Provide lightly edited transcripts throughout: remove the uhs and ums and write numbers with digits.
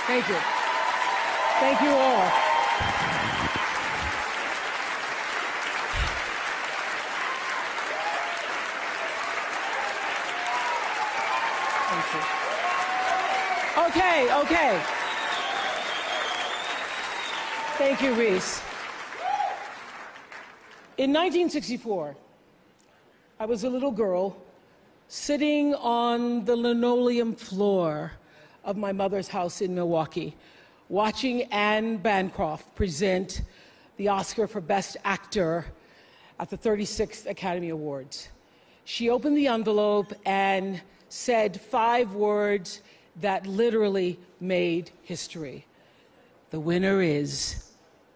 Thank you. Thank you all. Thank you. Okay. Thank you, Reese. In 1964, I was a little girl sitting on the linoleum floor of my mother's house in Milwaukee, watching Anne Bancroft present the Oscar for Best Actor at the 36th Academy Awards. She opened the envelope and said 5 words that literally made history. The winner is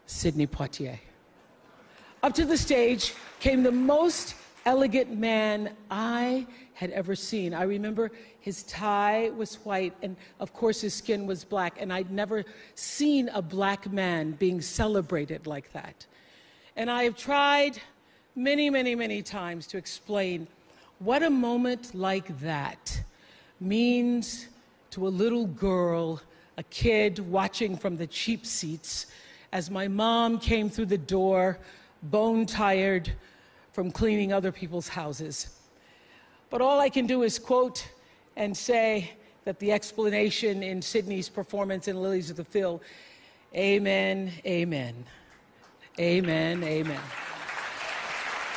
Sidney Poitier. Up to the stage came the most elegant man I had ever seen. I remember his tie was white, and of course his skin was black, and I'd never seen a black man being celebrated like that. And I have tried many times to explain what a moment like that means to a little girl, a kid watching from the cheap seats as my mom came through the door, bone-tired from cleaning other people's houses. But all I can do is quote and say that the explanation in Sidney's performance in Lilies of the Field, amen, amen, amen, amen.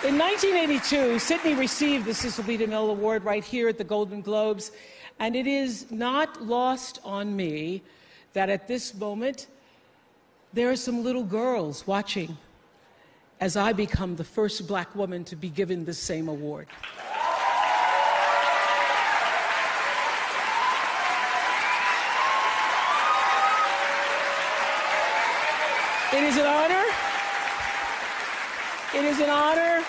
In 1982, Sidney received the Cecil B. DeMille Award right here at the Golden Globes, and it is not lost on me that at this moment, there are some little girls watching as I become the first black woman to be given the same award. It is an honor. It is an honor,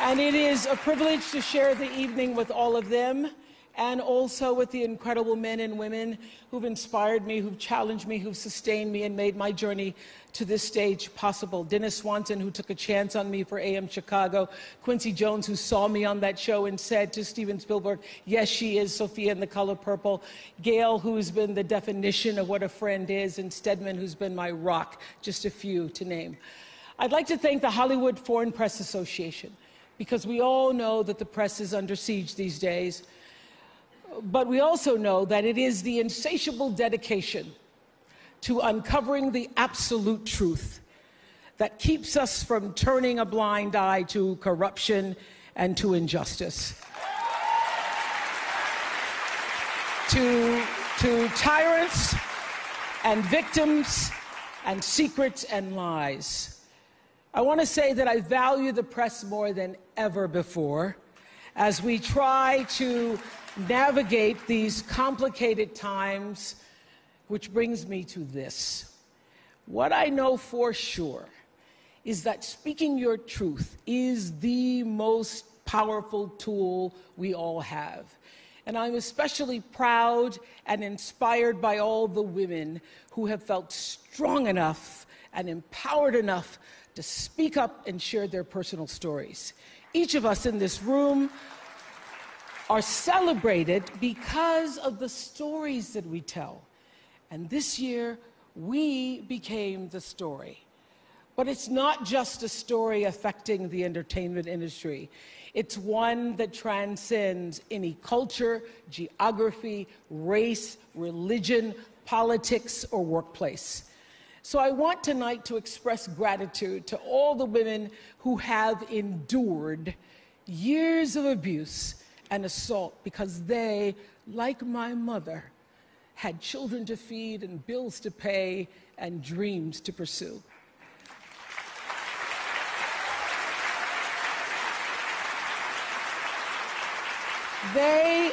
and it is a privilege to share the evening with all of them, and also with the incredible men and women who've inspired me, who've challenged me, who've sustained me, and made my journey to this stage possible. Dennis Swanson, who took a chance on me for AM Chicago. Quincy Jones, who saw me on that show and said to Steven Spielberg, yes, she is Sophia in The Color Purple. Gail, who's been the definition of what a friend is, and Stedman, who's been my rock, just a few to name. I'd like to thank the Hollywood Foreign Press Association, because we all know that the press is under siege these days. But we also know that it is the insatiable dedication to uncovering the absolute truth that keeps us from turning a blind eye to corruption and to injustice, to tyrants and victims and secrets and lies. I want to say that I value the press more than ever before as we try to navigate these complicated times, which brings me to this. What I know for sure is that speaking your truth is the most powerful tool we all have. And I'm especially proud and inspired by all the women who have felt strong enough and empowered enough to speak up and share their personal stories. Each of us in this room are celebrated because of the stories that we tell. And this year, we became the story. But it's not just a story affecting the entertainment industry. It's one that transcends any culture, geography, race, religion, politics, or workplace. So I want tonight to express gratitude to all the women who have endured years of abuse and assault, because they, like my mother, had children to feed and bills to pay and dreams to pursue. They're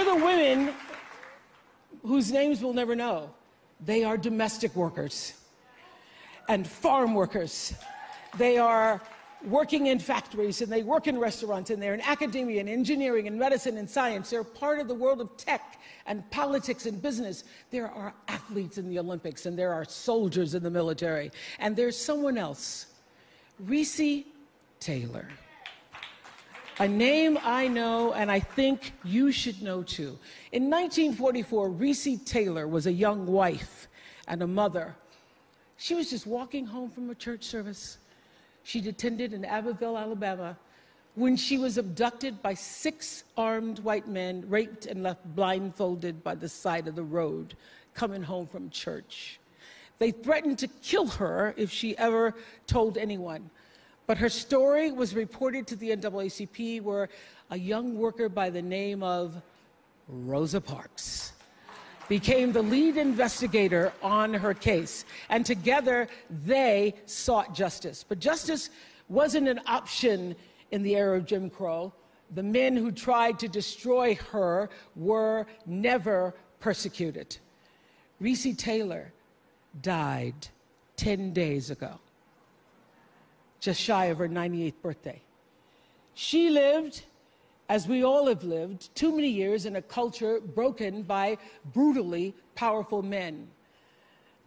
the women whose names we'll never know. They are domestic workers and farm workers. They are working in factories, and they work in restaurants, and they're in academia and engineering and medicine and science. They're part of the world of tech and politics and business. There are athletes in the Olympics, and there are soldiers in the military. And there's someone else, Reese Taylor. A name I know, and I think you should know too. In 1944, Reese Taylor was a young wife and a mother. She was just walking home from a church service she'd attended in Abbeville, Alabama, when she was abducted by 6 armed white men, raped and left blindfolded by the side of the road, coming home from church. They threatened to kill her if she ever told anyone. But her story was reported to the NAACP, where a young worker by the name of Rosa Parks became the lead investigator on her case. And together, they sought justice. But justice wasn't an option in the era of Jim Crow. The men who tried to destroy her were never persecuted. Reese Taylor died 10 days ago, just shy of her 98th birthday. She lived, as we all have lived, too many years in a culture broken by brutally powerful men.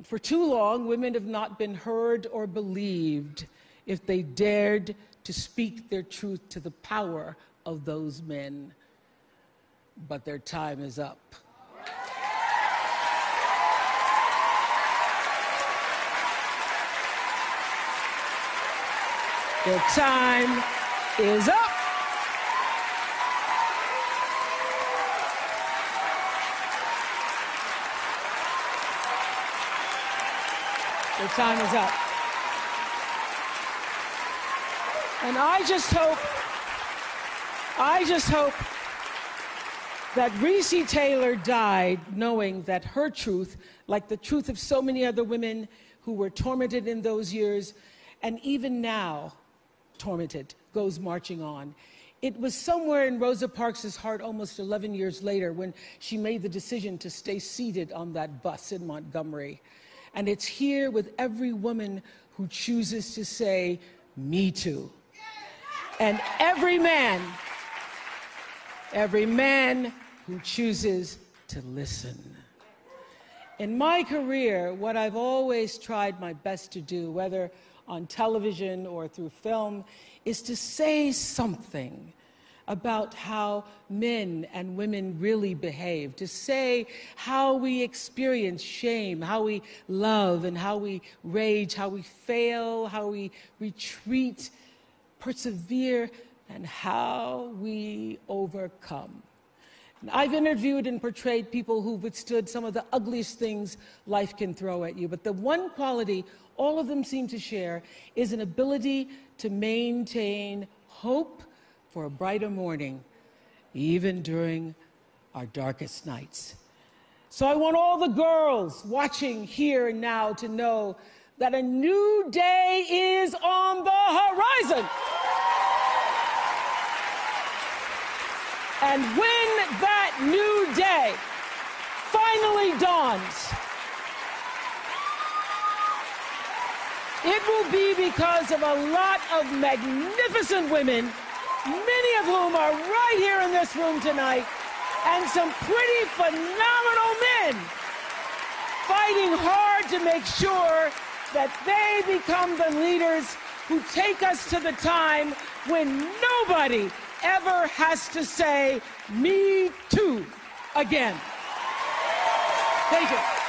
For too long, women have not been heard or believed if they dared to speak their truth to the power of those men. But their time is up. Their time is up. Their time is up. And I just hope that Reese Taylor died knowing that her truth, like the truth of so many other women who were tormented in those years, and even now tormented, goes marching on. It was somewhere in Rosa Parks' heart almost 11 years later when she made the decision to stay seated on that bus in Montgomery. And it's here with every woman who chooses to say, "Me too." And every man who chooses to listen. In my career, what I've always tried my best to do, whether on television or through film, is to say something about how men and women really behave, to say how we experience shame, how we love and how we rage, how we fail, how we retreat, persevere, and how we overcome. And I've interviewed and portrayed people who've withstood some of the ugliest things life can throw at you, but the one quality all of them seem to share is an ability to maintain hope for a brighter morning, even during our darkest nights. So I want all the girls watching here and now to know that a new day is on the horizon. And when that new day finally dawns, it will be because of a lot of magnificent women, many of whom are right here in this room tonight, and some pretty phenomenal men fighting hard to make sure that they become the leaders who take us to the time when nobody ever has to say, "Me too," again. Thank you.